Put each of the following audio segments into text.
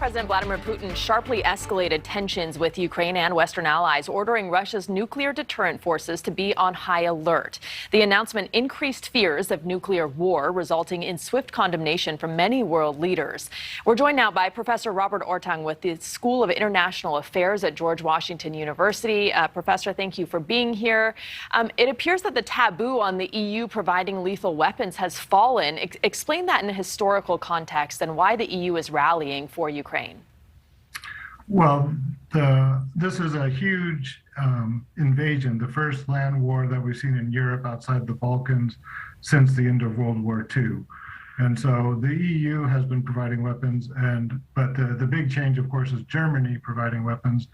President Vladimir Putin sharply escalated tensions with Ukraine and Western allies, ordering Russia's nuclear deterrent forces to be on high alert. The announcement increased fears of nuclear war, resulting in swift condemnation from many world leaders. We're joined now by Professor Robert Ortang with the School of International Affairs at George Washington University. Professor, thank you for being here. It appears that the taboo on the EU providing lethal weapons has fallen. Explain that in a historical context and why the EU is rallying for Ukraine. Well, this is a huge invasion, the first land war that we've seen in Europe outside the Balkans since the end of World War II. And so the EU has been providing weapons, but the big change, of course, is Germany providing weapons.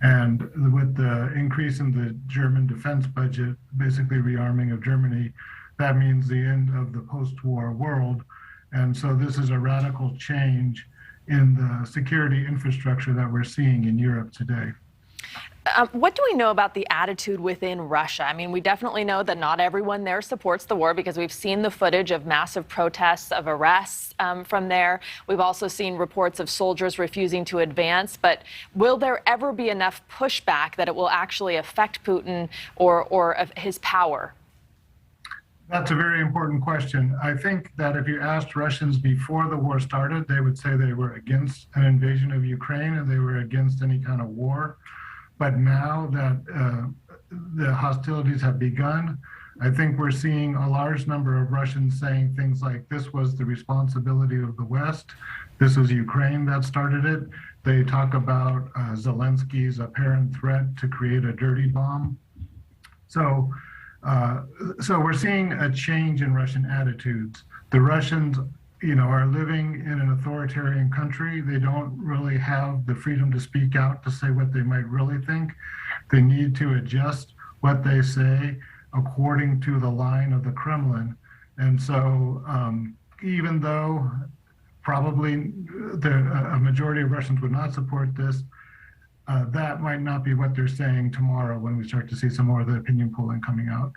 And with the increase in the German defense budget, basically rearming of Germany, that means the end of the post-war world. And so this is a radical change in the security infrastructure that we're seeing in Europe today. What do we know about the attitude within Russia? I mean, we definitely know that not everyone there supports the war because we've seen the footage of massive protests, of arrests from there. We've also seen reports of soldiers refusing to advance. But will there ever be enough pushback that it will actually affect Putin or his power? That's a very important question. I think that if you asked Russians before the war started, they would say they were against an invasion of Ukraine and they were against any kind of war. But now that the hostilities have begun, I think we're seeing a large number of Russians saying things like, this was the responsibility of the West. This was Ukraine that started it. They talk about Zelensky's apparent threat to create a dirty bomb. So we're seeing a change in Russian attitudes. The Russians, are living in an authoritarian country. They don't really have the freedom to speak out to say what they might really think. They need to adjust what they say according to the line of the Kremlin. And so even though probably a majority of Russians would not support this, that might not be what they're saying tomorrow when we start to see some more of the opinion polling coming out.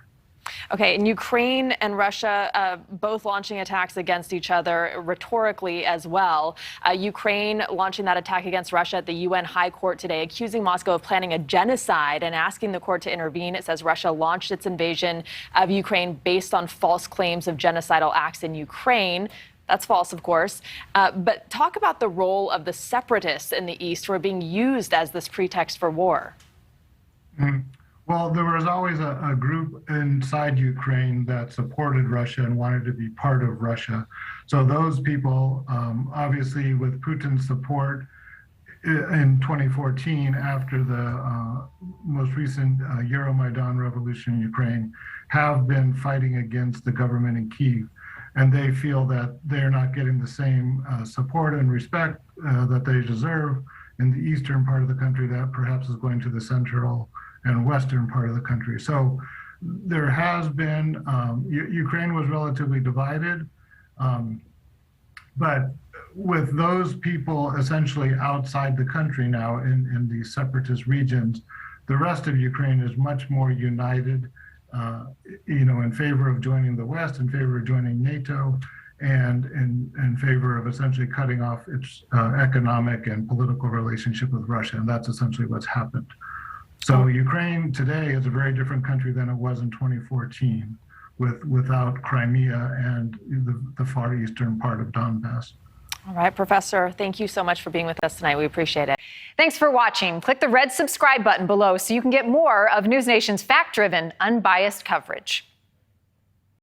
Okay, and Ukraine and Russia both launching attacks against each other rhetorically as well. Ukraine launching that attack against Russia at the UN High Court today, accusing Moscow of planning a genocide and asking the court to intervene. It says Russia launched its invasion of Ukraine based on false claims of genocidal acts in Ukraine. That's false, of course. But talk about the role of the separatists in the East who are being used as this pretext for war. Well, there was always a group inside Ukraine that supported Russia and wanted to be part of Russia. So those people, obviously with Putin's support in 2014, after the most recent Euromaidan revolution in Ukraine, have been fighting against the government in Kyiv. And they feel that they're not getting the same support and respect that they deserve in the eastern part of the country that perhaps is going to the central and western part of the country. So there has been, Ukraine was relatively divided, but with those people essentially outside the country now in these separatist regions, the rest of Ukraine is much more united, in favor of joining the West, in favor of joining NATO, and in favor of essentially cutting off its economic and political relationship with Russia. And that's essentially what's happened. So Ukraine today is a very different country than it was in 2014 without Crimea and the far eastern part of Donbass. All right, Professor, thank you so much for being with us tonight. We appreciate it. Thanks for watching. Click the red subscribe button below so you can get more of NewsNation's fact-driven, unbiased coverage.